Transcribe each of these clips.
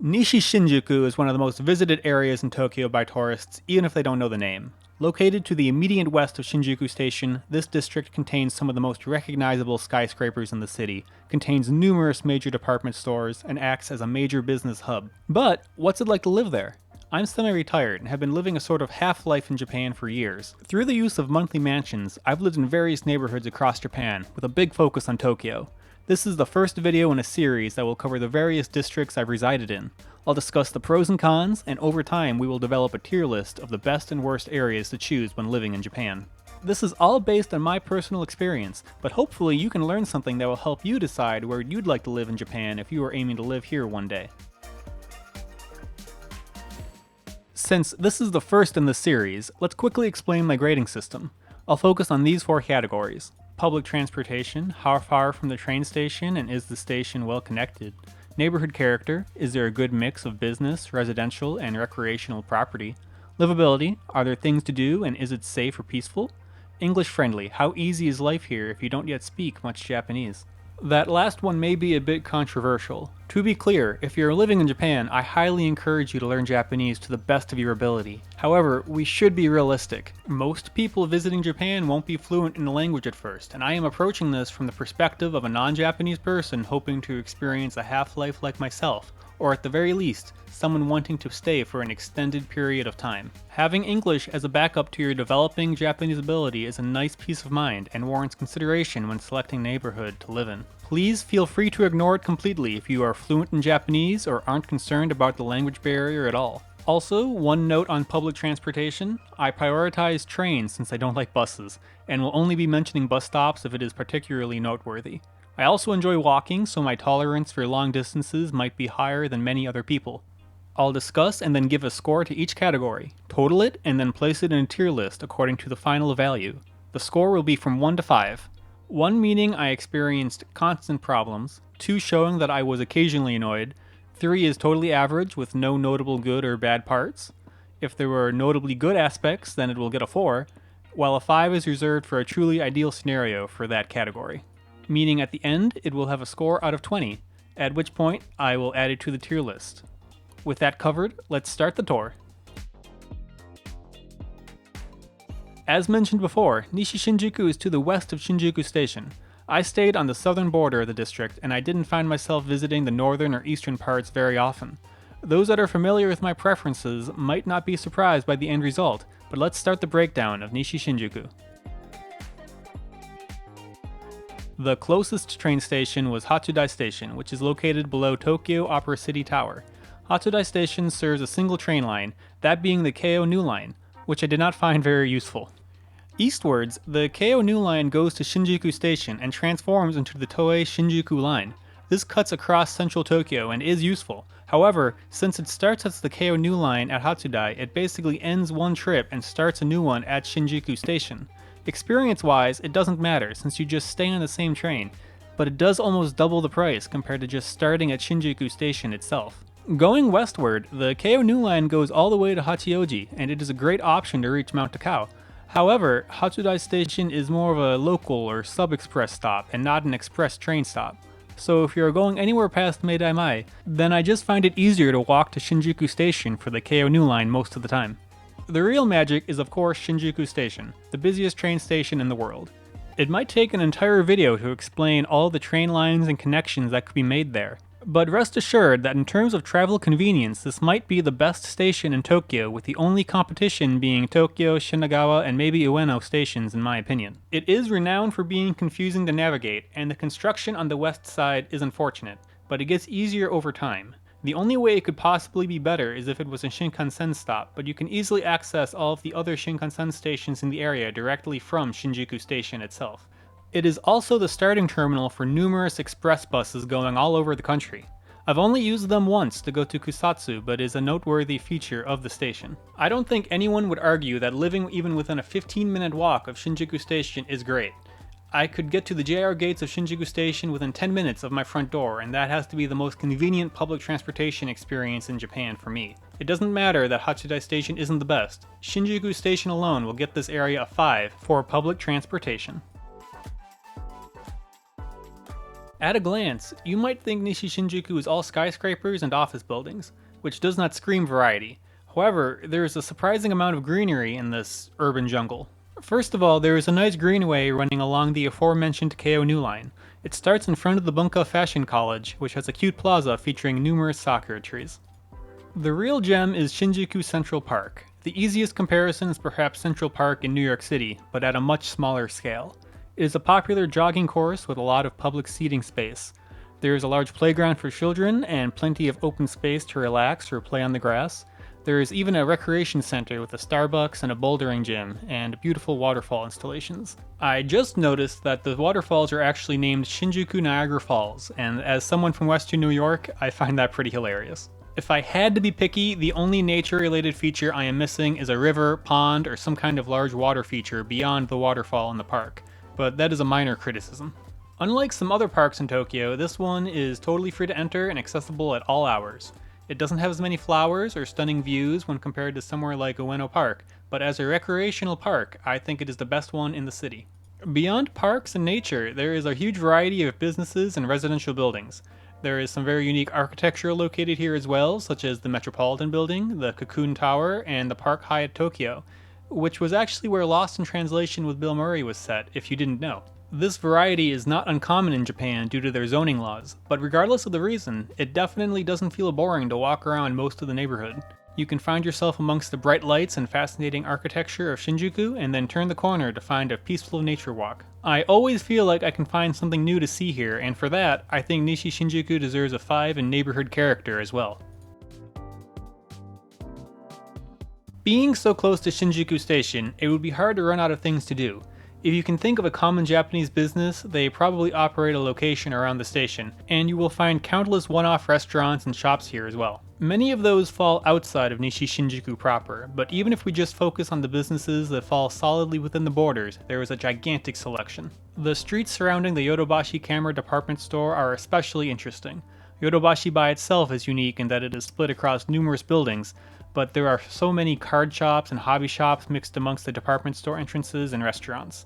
Nishishinjuku is one of the most visited areas in Tokyo by tourists, even if they don't know the name. Located to the immediate west of Shinjuku Station, this district contains some of the most recognizable skyscrapers in the city, contains numerous major department stores, and acts as a major business hub. But, what's it like to live there? I'm semi-retired and have been living a sort of half-life in Japan for years. Through the use of monthly mansions, I've lived in various neighborhoods across Japan, with a big focus on Tokyo. This is the first video in a series that will cover the various districts I've resided in. I'll discuss the pros and cons, and over time we will develop a tier list of the best and worst areas to choose when living in Japan. This is all based on my personal experience, but hopefully you can learn something that will help you decide where you'd like to live in Japan if you are aiming to live here one day. Since this is the first in the series, let's quickly explain my grading system. I'll focus on these four categories: public transportation, how far from the train station and is the station well connected; neighborhood character, is there a good mix of business, residential, and recreational property; livability, are there things to do and is it safe or peaceful; English friendly, how easy is life here if you don't yet speak much Japanese. That last one may be a bit controversial. To be clear, if you're living in Japan, I highly encourage you to learn Japanese to the best of your ability. However, we should be realistic. Most people visiting Japan won't be fluent in the language at first, and I am approaching this from the perspective of a non-Japanese person hoping to experience a half-life like myself, or at the very least, someone wanting to stay for an extended period of time. Having English as a backup to your developing Japanese ability is a nice peace of mind and warrants consideration when selecting neighborhood to live in. Please feel free to ignore it completely if you are fluent in Japanese or aren't concerned about the language barrier at all. Also, one note on public transportation: I prioritize trains since I don't like buses, and will only be mentioning bus stops if it is particularly noteworthy. I also enjoy walking, so my tolerance for long distances might be higher than many other people. I'll discuss and then give a score to each category, total it, and then place it in a tier list according to the final value. The score will be from 1 to 5. 1 meaning I experienced constant problems, 2 showing that I was occasionally annoyed, 3 is totally average with no notable good or bad parts. If there were notably good aspects, then it will get a 4, while a 5 is reserved for a truly ideal scenario for that category. Meaning at the end, it will have a score out of 20, at which point I will add it to the tier list. With that covered, let's start the tour. As mentioned before, Nishishinjuku is to the west of Shinjuku Station. I stayed on the southern border of the district, and I didn't find myself visiting the northern or eastern parts very often. Those that are familiar with my preferences might not be surprised by the end result, but let's start the breakdown of Nishishinjuku. The closest train station was Hatsudai Station, which is located below Tokyo Opera City Tower. Hatsudai Station serves a single train line, that being the Keio New Line, which I did not find very useful. Eastwards, the Keio New Line goes to Shinjuku Station and transforms into the Toei Shinjuku Line. This cuts across central Tokyo and is useful. However, since it starts as the Keio New Line at Hatsudai, it basically ends one trip and starts a new one at Shinjuku Station. Experience-wise, it doesn't matter since you just stay on the same train, but it does almost double the price compared to just starting at Shinjuku Station itself. Going westward, the Keio New Line goes all the way to Hachioji, and it is a great option to reach Mount Takao. However, Hatsudai Station is more of a local or sub-express stop and not an express train stop. So if you're going anywhere past Meidaimai, then I just find it easier to walk to Shinjuku Station for the Keio New Line most of the time. The real magic is of course Shinjuku Station, the busiest train station in the world. It might take an entire video to explain all the train lines and connections that could be made there, but rest assured that in terms of travel convenience, this might be the best station in Tokyo, with the only competition being Tokyo, Shinagawa, and maybe Ueno stations in my opinion. It is renowned for being confusing to navigate, and the construction on the west side is unfortunate, but it gets easier over time. The only way it could possibly be better is if it was a Shinkansen stop, but you can easily access all of the other Shinkansen stations in the area directly from Shinjuku Station itself. It is also the starting terminal for numerous express buses going all over the country. I've only used them once to go to Kusatsu, but is a noteworthy feature of the station. I don't think anyone would argue that living even within a 15-minute walk of Shinjuku Station is great. I could get to the JR gates of Shinjuku Station within 10 minutes of my front door, and that has to be the most convenient public transportation experience in Japan for me. It doesn't matter that Hatsudai Station isn't the best. Shinjuku Station alone will get this area a 5 for public transportation. At a glance, you might think Nishishinjuku is all skyscrapers and office buildings, which does not scream variety. However, there is a surprising amount of greenery in this urban jungle. First of all, there is a nice greenway running along the aforementioned Keio New Line. It starts in front of the Bunka Fashion College, which has a cute plaza featuring numerous sakura trees. The real gem is Shinjuku Central Park. The easiest comparison is perhaps Central Park in New York City, but at a much smaller scale. It is a popular jogging course with a lot of public seating space. There is a large playground for children and plenty of open space to relax or play on the grass. There is even a recreation center with a Starbucks and a bouldering gym, and beautiful waterfall installations. I just noticed that the waterfalls are actually named Shinjuku Niagara Falls, and as someone from Western New York, I find that pretty hilarious. If I had to be picky, the only nature-related feature I am missing is a river, pond, or some kind of large water feature beyond the waterfall in the park, but that is a minor criticism. Unlike some other parks in Tokyo, this one is totally free to enter and accessible at all hours. It doesn't have as many flowers or stunning views when compared to somewhere like Ueno Park, but as a recreational park, I think it is the best one in the city. Beyond parks and nature, there is a huge variety of businesses and residential buildings. There is some very unique architecture located here as well, such as the Metropolitan Building, the Cocoon Tower, and the Park Hyatt Tokyo, which was actually where Lost in Translation with Bill Murray was set, if you didn't know. This variety is not uncommon in Japan due to their zoning laws, but regardless of the reason, it definitely doesn't feel boring to walk around most of the neighborhood. You can find yourself amongst the bright lights and fascinating architecture of Shinjuku, and then turn the corner to find a peaceful nature walk. I always feel like I can find something new to see here, and for that, I think Nishishinjuku deserves a 5 in neighborhood character as well. Being so close to Shinjuku Station, it would be hard to run out of things to do. If you can think of a common Japanese business, they probably operate a location around the station, and you will find countless one-off restaurants and shops here as well. Many of those fall outside of Nishishinjuku proper, but even if we just focus on the businesses that fall solidly within the borders, there is a gigantic selection. The streets surrounding the Yodobashi Camera department store are especially interesting. Yodobashi by itself is unique in that it is split across numerous buildings, but there are so many card shops and hobby shops mixed amongst the department store entrances and restaurants.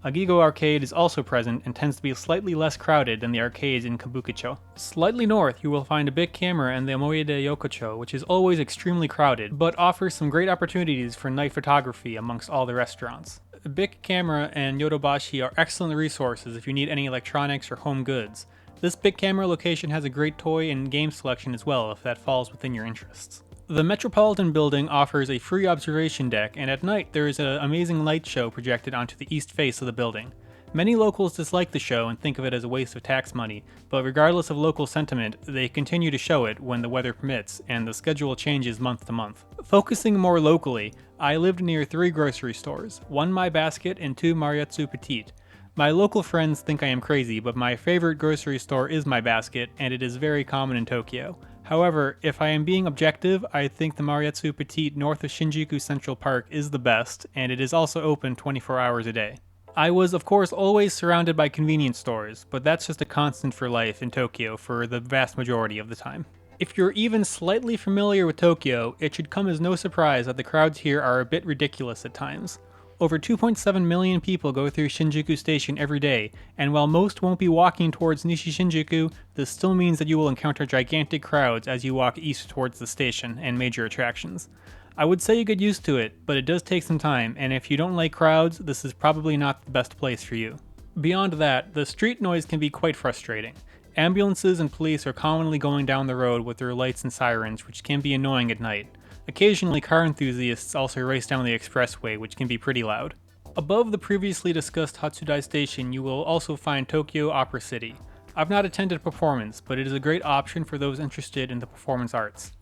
Agigo Arcade is also present and tends to be slightly less crowded than the arcades in Kabukicho. Slightly north, you will find a Big Camera and the Omoide Yokocho, which is always extremely crowded, but offers some great opportunities for night photography amongst all the restaurants. Big Camera and Yodobashi are excellent resources if you need any electronics or home goods. This Big Camera location has a great toy and game selection as well if that falls within your interests. The Metropolitan Building offers a free observation deck, and at night there is an amazing light show projected onto the east face of the building. Many locals dislike the show and think of it as a waste of tax money, but regardless of local sentiment, they continue to show it when the weather permits, and the schedule changes month to month. Focusing more locally, I lived near 3 grocery stores, 1 My Basket and 2 Mariatsu Petite. My local friends think I am crazy, but my favorite grocery store is My Basket, and it is very common in Tokyo. However, if I am being objective, I think the Mariatsu Petite north of Shinjuku Central Park is the best, and it is also open 24 hours a day. I was of course always surrounded by convenience stores, but that's just a constant for life in Tokyo for the vast majority of the time. If you're even slightly familiar with Tokyo, it should come as no surprise that the crowds here are a bit ridiculous at times. Over 2.7 million people go through Shinjuku Station every day, and while most won't be walking towards Nishishinjuku, this still means that you will encounter gigantic crowds as you walk east towards the station and major attractions. I would say you get used to it, but it does take some time, and if you don't like crowds, this is probably not the best place for you. Beyond that, the street noise can be quite frustrating. Ambulances and police are commonly going down the road with their lights and sirens, which can be annoying at night. Occasionally, car enthusiasts also race down the expressway, which can be pretty loud. Above the previously discussed Hatsudai Station, you will also find Tokyo Opera City. I've not attended a performance, but it is a great option for those interested in the performance arts.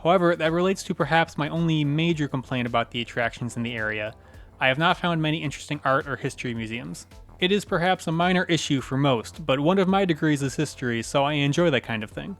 However, that relates to perhaps my only major complaint about the attractions in the area. I have not found many interesting art or history museums. It is perhaps a minor issue for most, but one of my degrees is history, so I enjoy that kind of thing.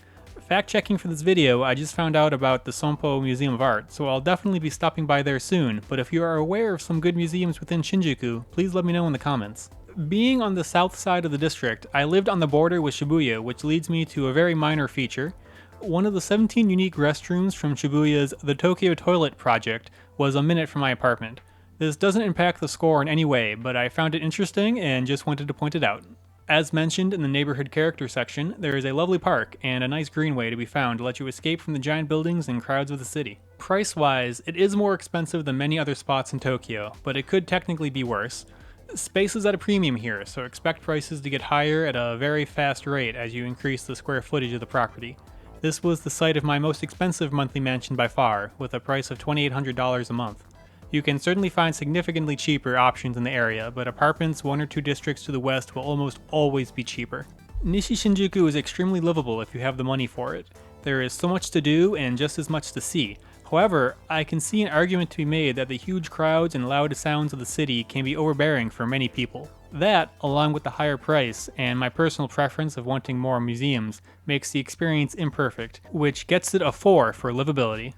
Fact-checking for this video, I just found out about the Sompo Museum of Art, so I'll definitely be stopping by there soon, but if you are aware of some good museums within Shinjuku, please let me know in the comments. Being on the south side of the district, I lived on the border with Shibuya, which leads me to a very minor feature. One of the 17 unique restrooms from Shibuya's The Tokyo Toilet project was a minute from my apartment. This doesn't impact the score in any way, but I found it interesting and just wanted to point it out. As mentioned in the neighborhood character section, there is a lovely park and a nice greenway to be found to let you escape from the giant buildings and crowds of the city. Price-wise, it is more expensive than many other spots in Tokyo, but it could technically be worse. Space is at a premium here, so expect prices to get higher at a very fast rate as you increase the square footage of the property. This was the site of my most expensive monthly mansion by far, with a price of $2,800 a month. You can certainly find significantly cheaper options in the area, but apartments 1 or 2 districts to the west will almost always be cheaper. Nishishinjuku is extremely livable if you have the money for it. There is so much to do and just as much to see. However, I can see an argument to be made that the huge crowds and loud sounds of the city can be overbearing for many people. That, along with the higher price and my personal preference of wanting more museums, makes the experience imperfect, which gets it a 4 for livability.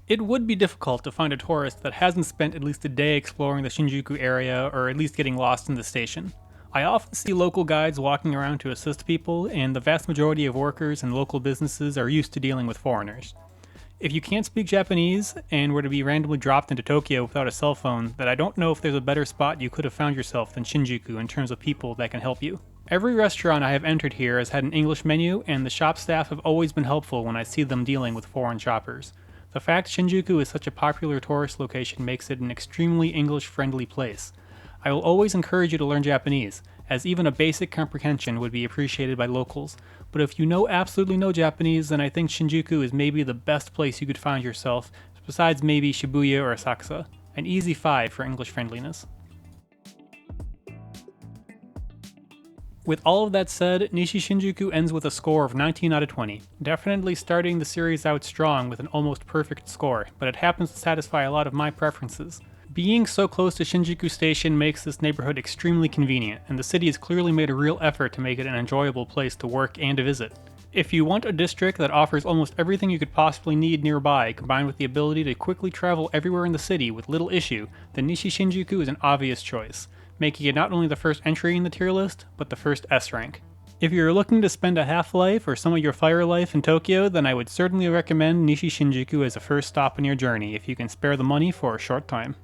It would be difficult to find a tourist that hasn't spent at least a day exploring the Shinjuku area or at least getting lost in the station. I often see local guides walking around to assist people, and the vast majority of workers and local businesses are used to dealing with foreigners. If you can't speak Japanese and were to be randomly dropped into Tokyo without a cell phone, then I don't know if there's a better spot you could have found yourself than Shinjuku in terms of people that can help you. Every restaurant I have entered here has had an English menu, and the shop staff have always been helpful when I see them dealing with foreign shoppers. The fact Shinjuku is such a popular tourist location makes it an extremely English-friendly place. I will always encourage you to learn Japanese, as even a basic comprehension would be appreciated by locals, but if you know absolutely no Japanese, then I think Shinjuku is maybe the best place you could find yourself, besides maybe Shibuya or Asakusa. An easy 5 for English friendliness. With all of that said, Nishishinjuku ends with a score of 19 out of 20, definitely starting the series out strong with an almost perfect score, but it happens to satisfy a lot of my preferences. Being so close to Shinjuku Station makes this neighborhood extremely convenient, and the city has clearly made a real effort to make it an enjoyable place to work and to visit. If you want a district that offers almost everything you could possibly need nearby, combined with the ability to quickly travel everywhere in the city with little issue, then Nishishinjuku is an obvious choice, making it not only the first entry in the tier list, but the first S rank. If you're looking to spend a half-life or some of your fire life in Tokyo, then I would certainly recommend Nishishinjuku as a first stop in your journey if you can spare the money for a short time.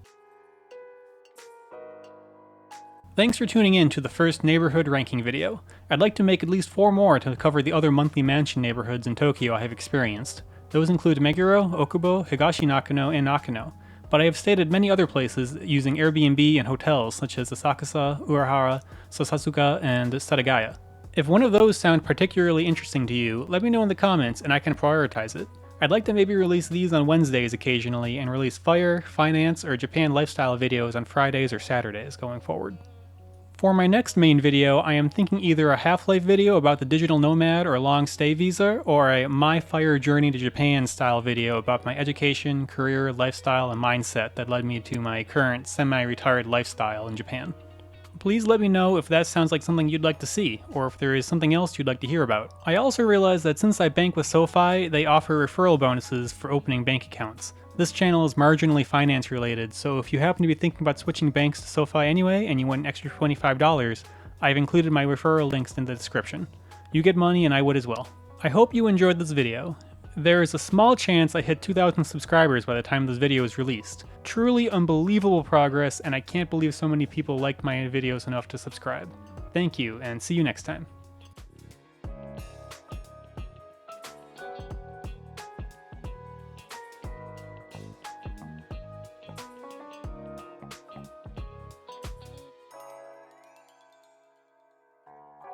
Thanks for tuning in to the first neighborhood ranking video. I'd like to make at least 4 more to cover the other monthly mansion neighborhoods in Tokyo I have experienced. Those include Meguro, Okubo, Higashi Nakano, and Nakano, but I have stayed at many other places using Airbnb and hotels such as Asakusa, Urahara, Sasasuka, and Satagaya. If one of those sound particularly interesting to you, let me know in the comments and I can prioritize it. I'd like to maybe release these on Wednesdays occasionally and release fire, finance, or Japan lifestyle videos on Fridays or Saturdays going forward. For my next main video, I am thinking either a Half-Life video about the digital nomad or long stay visa, or a My Fire Journey to Japan style video about my education, career, lifestyle, and mindset that led me to my current semi-retired lifestyle in Japan. Please let me know if that sounds like something you'd like to see, or if there is something else you'd like to hear about. I also realized that since I bank with Sofi, they offer referral bonuses for opening bank accounts. This channel is marginally finance related, so if you happen to be thinking about switching banks to Sofi anyway and you want an extra $25, I've included my referral links in the description. You get money and I would as well. I hope you enjoyed this video. There is a small chance I hit 2,000 subscribers by the time this video is released. Truly unbelievable progress, and I can't believe so many people liked my videos enough to subscribe. Thank you, and see you next time.